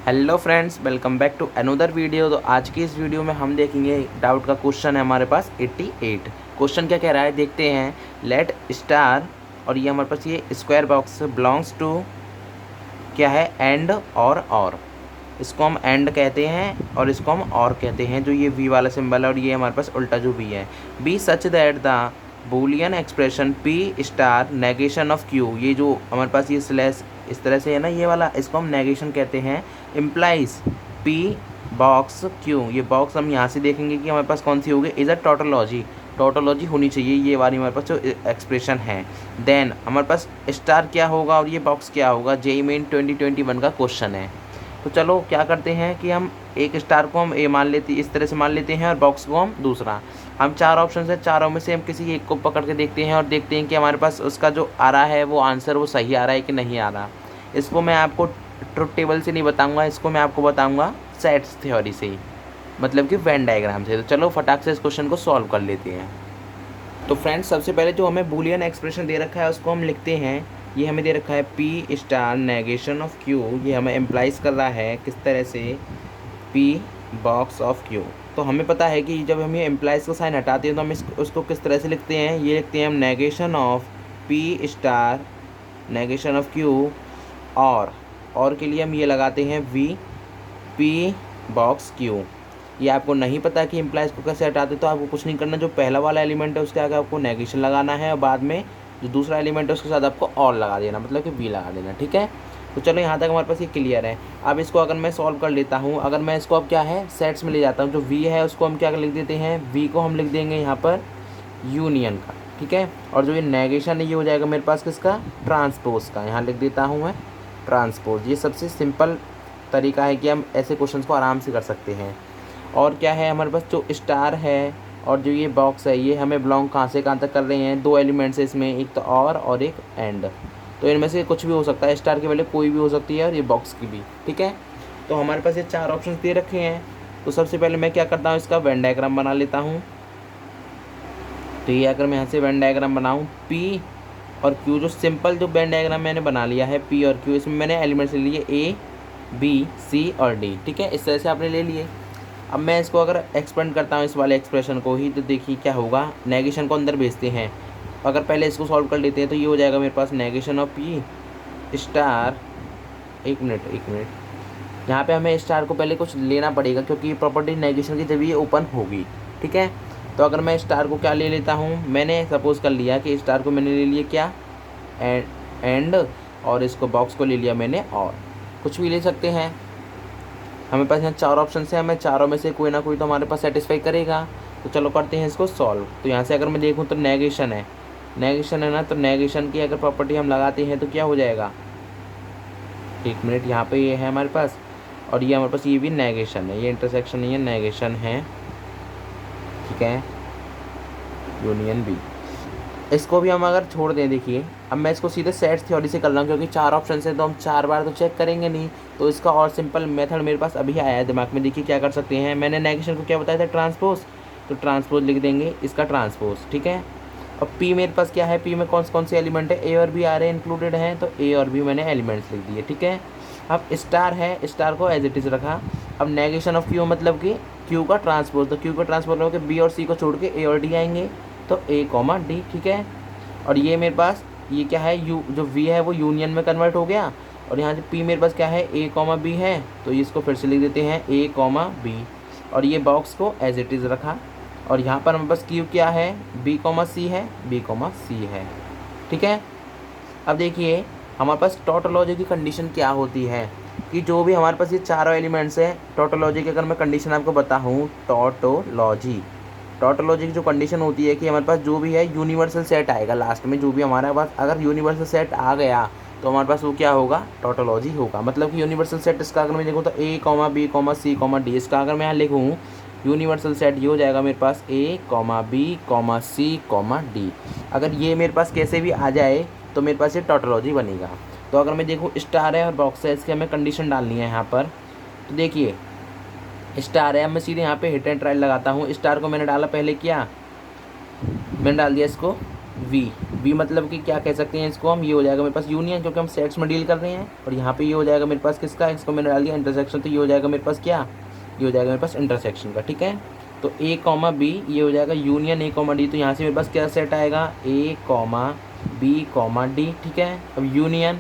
Hello friends, welcome back to another video. तो आज की इस वीडियो में हम देखेंगे डाउट का क्वेश्चन है हमारे पास 88। क्वेश्चन क्या कह रहा है देखते हैं। लेट स्टार, और ये हमारे पास ये स्क्वायर बॉक्स बिलोंग्स टू क्या है, एंड और इसको हम एंड कहते हैं और इसको हम और कहते हैं। जो ये वी वाला सिंबल है और ये हमारे पास उल्टा जो वी है, be such that the Boolean expression P star negation of Q, ये जो हमारे पास ये स्लैश इस तरह से है ना, ये वाला, इसको हम नेगेशन कहते हैं। इम्प्लाइज पी बॉक्स क्यू, ये बॉक्स हम यहाँ से देखेंगे कि हमारे पास कौन सी होगी, इज अ टोटोलॉजी, टोटोलॉजी होनी चाहिए ये वाली हमारे पास जो एक्सप्रेशन है। देन हमारे पास स्टार क्या होगा और ये बॉक्स क्या होगा, जेईई मेन 2021 का क्वेश्चन है। तो चलो क्या करते हैं कि हम एक स्टार को हम ए मान लेते, इस तरह से मान लेते हैं, और बॉक्स को हम दूसरा। हम चार ऑप्शन है, चारों में से हम किसी एक को पकड़ के देखते हैं और देखते हैं कि हमारे पास उसका जो आ रहा है वो आंसर वो सही आ रहा है कि नहीं आ रहा। इसको मैं आपको ट्रुथ टेबल से नहीं बताऊंगा, इसको मैं आपको बताऊंगा सेट्स थ्योरी से ही, मतलब कि वेन डायग्राम से। तो चलो फटाक से इस क्वेश्चन को सॉल्व कर लेते हैं। तो फ्रेंड्स, सबसे पहले जो हमें बूलियन एक्सप्रेशन दे रखा है उसको हम लिखते हैं। ये हमें दे रखा है P star negation of Q, ये हमें एम्प्लाइज कर रहा है किस तरह से, पी बॉक्स ऑफ क्यू। तो हमें पता है कि जब हम ये एम्प्लाइज का साइन हटाते हैं तो हम उसको किस तरह से लिखते हैं, ये लिखते हैं हम negation of P star negation of Q, और के लिए हम ये लगाते हैं वी पी बॉक्स क्यू। ये आपको नहीं पता कि इम्प्लाइज को कैसे हटाते, तो आपको कुछ नहीं करना, जो पहला वाला एलिमेंट है उसके आगे आपको नेगेशन लगाना है और बाद में जो दूसरा एलिमेंट है उसके साथ आपको और लगा देना, मतलब कि वी लगा देना। ठीक है, तो चलो यहाँ तक हमारे पास ये क्लियर है। अब इसको अगर मैं सॉल्व कर लेता हूँ, अगर मैं इसको अब क्या है सेट्स में ले जाता हूँ, जो वी है उसको हम क्या लिख देते हैं, वी को हम लिख देंगे यहाँ पर यूनियन का। ठीक है, और जो ये नेगेशन है ये हो जाएगा मेरे पास किसका, ट्रांसपोज का। यहाँ लिख देता हूँ मैं ट्रांसपोज। ये सबसे सिंपल तरीका है कि हम ऐसे क्वेश्चन को आराम से कर सकते हैं। और क्या है हमारे पास, जो स्टार है और जो ये बॉक्स है ये हमें बिलोंग कहाँ से कहाँ तक कर रहे हैं, दो एलिमेंट्स है इसमें, एक तो और एक एंड। तो इनमें से कुछ भी हो सकता है, स्टार की वैल्यू कोई भी हो सकती है और ये बॉक्स की भी। ठीक है, तो हमारे पास ये चार ऑप्शन दे रखे हैं। तो सबसे पहले मैं क्या करता हूँ, इसका वेन डायग्राम बना लेता हूँ। तो ये अगर मैं यहाँ से वेन डायग्राम बनाऊँ, पी और क्यू, जो सिंपल जो वेन डायग्राम मैंने बना लिया है पी और क्यू, इसमें मैंने एलिमेंट्स ले लिए ए बी सी और डी। ठीक है, इस तरह से आपने ले लिए। अब मैं इसको अगर एक्सपेंड करता हूँ इस वाले एक्सप्रेशन को ही, तो देखिए क्या होगा, नेगेशन को अंदर भेजते हैं। अगर पहले इसको सॉल्व कर लेते हैं तो ये हो जाएगा मेरे पास नेगेशन ऑफ पी स्टार, एक मिनट, यहाँ पे हमें स्टार को पहले कुछ लेना पड़ेगा क्योंकि ये प्रॉपर्टी नेगेशन की जब ये ओपन होगी। ठीक है, तो अगर मैं स्टार को क्या ले लेता हूँ, मैंने सपोज कर लिया कि स्टार को मैंने ले लिया क्या, एंड, और इसको बॉक्स को ले लिया मैंने, और कुछ भी ले सकते हैं। हमें पास यहाँ चार ऑप्शन है, हमें चारों में से कोई ना कोई तो हमारे पास सेटिस्फाई करेगा। तो चलो करते हैं इसको सॉल्व। तो यहाँ से अगर मैं देखूँ तो नेगेशन है ना, तो नेगेशन की अगर प्रॉपर्टी हम लगाते हैं तो क्या हो जाएगा, एक मिनट, यहाँ पे ये है हमारे पास, और ये हमारे पास ये भी नेगेशन है, ये इंटरसेक्शन नहीं है, नेगेशन है। ठीक है, यूनियन बी, इसको भी हम अगर छोड़ दें, देखिए अब मैं इसको सीधे सेट्स थ्योरी से कर रहा हूँ क्योंकि चार ऑप्शन है तो हम चार बार तो चेक करेंगे नहीं। तो इसका और सिंपल मेथड मेरे पास अभी आया है दिमाग में। देखिए क्या कर सकते हैं, मैंने नेगेशन को क्या बताया था, ट्रांसपोज, तो ट्रांसपोज लिख देंगे इसका ट्रांसपोज। ठीक है, अब पी मेरे पास क्या है, पी में कौन से एलिमेंट है, ए और बी आ रहे हैं इंक्लूडेड हैं, तो ए और बी मैंने एलिमेंट्स लिख दिए। ठीक है, अब स्टार है, स्टार को एज इट इज़ रखा। अब नेगेशन ऑफ क्यू मतलब कि क्यू का ट्रांसपोज, तो क्यू का ट्रांसपोज होकर बी और सी को छोड़ के ए और डी आएंगे, तो ए कॉमा डी। ठीक है, और ये मेरे पास ये क्या है, यू जो वी है वो यूनियन में कन्वर्ट हो गया, और यहाँ से पी मेरे पास क्या है, ए कॉमा बी है, तो इसको फिर से लिख देते हैं ए कॉमा बी, और ये बॉक्स को एज इट इज़ रखा। और यहाँ पर हमारे पास क्यू क्या है, बी कॉमा सी है, बी कॉमा सी है। ठीक है, अब देखिए हमारे पास टोटोलॉजी की कंडीशन क्या होती है कि जो भी हमारे पास ये चारों एलिमेंट्स हैं, टोटोलॉजी की अगर मैं कंडीशन आपको बताऊँ, टोटोलॉजी की जो कंडीशन होती है कि हमारे पास जो भी है यूनिवर्सल सेट आएगा लास्ट में, जो भी हमारे पास अगर यूनिवर्सल सेट आ गया तो हमारे पास वो क्या होगा, टोटोलॉजी होगा। मतलब कि यूनिवर्सल सेट इसका अगर मैं देखूँ तो ए comma B comma C comma D, इसका अगर मैं यहाँ लिखूँ यूनिवर्सल सेट ये हो जाएगा मेरे पास ए comma B comma C comma D. अगर ये मेरे पास कैसे भी आ जाए तो मेरे पास ये टोटोलॉजी बनेगा। तो अगर मैं देखूँ स्टार है और बॉक्स है, इसकी हमें कंडीशन डालनी है यहाँ पर। तो देखिए स्टार है, अब मैं सीधे यहाँ पे हिट एंड ट्रायल लगाता हूँ। स्टार को मैंने डाला पहले, क्या मैंने डाल दिया इसको वी मतलब कि क्या कह सकते हैं इसको हम, ये हो जाएगा मेरे पास यूनियन, क्योंकि हम सेट्स में डील कर रहे हैं। और यहाँ पे ये हो जाएगा मेरे पास किसका, इसको मैंने डाल दिया इंटरसेक्शन, तो ये हो जाएगा मेरे पास क्या, ये हो जाएगा मेरे पास इंटरसेक्शन का। ठीक है, तो ए कॉमा बी ये हो जाएगा यूनियन ए कॉमा डी। तो यहाँ से मेरे पास क्या सेट आएगा, ए कॉमा बी कॉमा डी। ठीक है, अब यूनियन,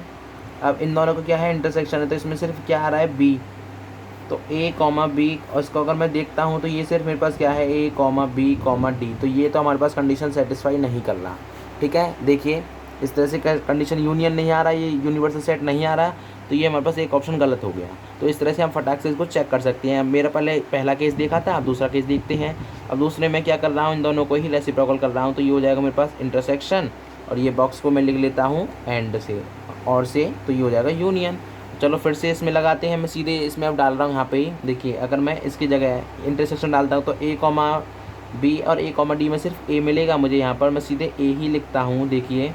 अब इन दोनों का क्या है, इंटरसेक्शन है, तो इसमें सिर्फ क्या आ रहा है, बी। तो ए कॉमा बी, और इसको अगर मैं देखता हूँ तो ये सिर्फ मेरे पास क्या है, ए कॉमा बी कॉमा डी। तो ये तो हमारे पास कंडीशन सेटिस्फाई नहीं कर रहा। ठीक है, देखिए इस तरह से कंडीशन यूनियन नहीं आ रहा, ये यूनिवर्सल सेट नहीं आ रहा, तो ये हमारे पास एक ऑप्शन गलत हो गया। तो इस तरह से हम फटाक से इसको चेक कर सकते हैं। मेरा पहला केस देखा था, अब दूसरा केस देखते हैं। अब दूसरे में क्या कर रहा हूँ, इन दोनों को ही रेसिप्रोकल कर रहा हूँ। तो ये हो जाएगा मेरे पास इंटरसेक्शन, और ये बॉक्स को मैं लिख लेता हूँ एंड से और से, तो ये हो जाएगा यूनियन। चलो फिर से इसमें लगाते हैं, मैं सीधे इसमें अब डाल रहा हूँ यहाँ पे ही। देखिए अगर मैं इसकी जगह इंटरसेक्शन डालता हूँ तो ए कॉमा बी और ए कॉमा डी में सिर्फ ए मिलेगा मुझे, यहाँ पर मैं सीधे ए ही लिखता हूँ। देखिए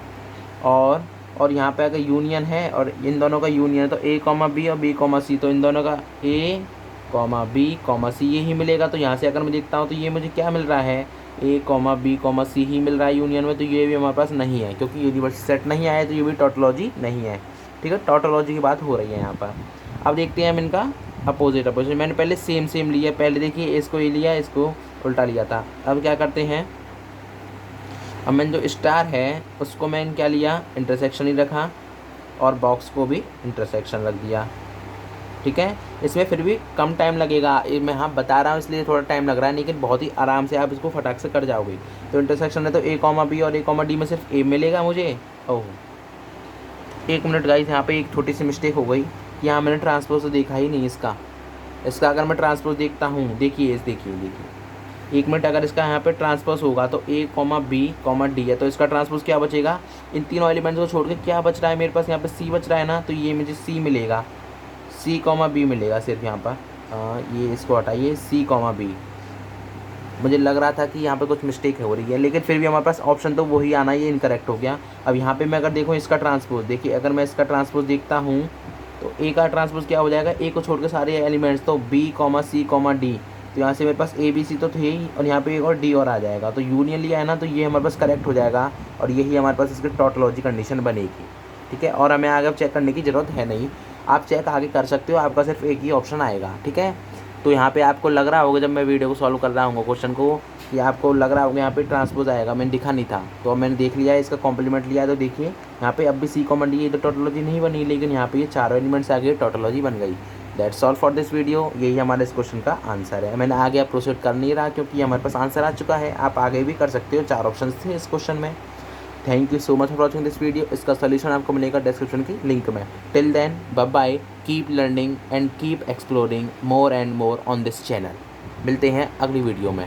और यहाँ पे अगर यूनियन है और इन दोनों का यूनियन है तो ए कॉमा बी और बी कॉमा सी, तो इन दोनों का ए कॉमा बी कॉमा सी ये ही मिलेगा। तो यहाँ से अगर मैं देखता हूँ तो ये मुझे क्या मिल रहा है, ए कॉमा बी कॉमा सी ही मिल रहा है यूनियन में। तो ये भी हमारे पास नहीं है, क्योंकि यूनिवर्सल सेट नहीं आया, तो ये भी टोटोलॉजी नहीं है। ठीक है, टोटोलॉजी की बात हो रही है यहाँ पर। अब देखते हैं हम इनका अपोजिट मैंने पहले सेम लिया, पहले देखिए इसको ये लिया, इसको उल्टा लिया था। अब क्या करते हैं, अब मैंने जो स्टार है उसको मैंने क्या लिया, इंटरसेक्शन ही रखा, और बॉक्स को भी इंटरसेक्शन रख दिया। ठीक है, इसमें फिर भी कम टाइम लगेगा, मैं हाँ बता रहा हूँ इसलिए थोड़ा टाइम लग रहा है, लेकिन बहुत ही आराम से आप इसको फटाक से कर जाओगे। तो इंटरसेक्शन है तो ए कॉमा बी और ए कॉमा डी में सिर्फ ए मिलेगा मुझे। ओह एक मिनट गाइस, यहाँ पे एक छोटी सी मिस्टेक हो गई, यहाँ मैंने ट्रांसपोज तो देखा ही नहीं इसका अगर मैं ट्रांसपोज देखता हूँ, देखिए एक मिनट, अगर इसका यहाँ पे ट्रांसपोज होगा तो ए कॉमा बी कॉमा डी है, तो इसका ट्रांसपोज क्या बचेगा, इन तीनों एलिमेंट्स को छोड़ के क्या बच रहा है मेरे पास, यहाँ पे सी बच रहा है ना, तो ये मुझे सी मिलेगा, सी कॉमा बी मिलेगा सिर्फ यहाँ पर। ये इसको हटाइए, सी कॉमा बी। मुझे लग रहा था कि यहाँ पे कुछ मिस्टेक हो रही है, लेकिन फिर भी हमारे पास ऑप्शन तो वही आना, ये इनकरेक्ट हो गया। अब यहाँ पे मैं अगर देखूँ इसका ट्रांसपोज, देखिए अगर मैं इसका ट्रांसपोज देखता हूँ तो ए का ट्रांसपोज क्या हो जाएगा, ए को छोड़ के सारे एलिमेंट्स, तो B comma C comma D, तो यहाँ से मेरे पास ए बी सी तो थे ही, और यहाँ पे एक और डी और आ जाएगा, तो यूनियन लिया है ना, तो ये हमारे पास करेक्ट हो जाएगा, और यही हमारे पास इसकी टोटोलॉजी कंडीशन बनेगी। ठीक है, और हमें आगे चेक करने की ज़रूरत है नहीं, आप चेक आगे कर सकते हो, आपका सिर्फ एक ही ऑप्शन आएगा। ठीक है, तो यहाँ पे आपको लग रहा होगा जब मैं वीडियो को सॉल्व कर रहा हूँ क्वेश्चन को, कि आपको लग रहा होगा यहाँ पे ट्रांसपोज आएगा, मैंने दिखा नहीं था, तो अब मैंने देख लिया है, इसका कॉम्प्लीमेंट लिया है, तो देखिए यहाँ पे अब भी सी कॉमन डी, तो टोटोलॉजी नहीं बनी, लेकिन यहाँ पे ये चारों एलिमेंट्स आ गए, टोटोलॉजी बन गई। That's all for this video, यही हमारे इस क्वेश्चन का आंसर है। मैंने आगे आप प्रोसीड कर नहीं रहा, क्योंकि हमारे पास आंसर आ चुका है, आप आगे भी कर सकते हो, 4 ऑप्शन थे इस क्वेश्चन में। Thank you so much for watching this video. इसका सोल्यूशन आपको मिलेगा डिस्क्रिप्शन की लिंक में। Till then bye bye, keep learning and keep exploring more and more on this channel. मिलते हैं अगली वीडियो में।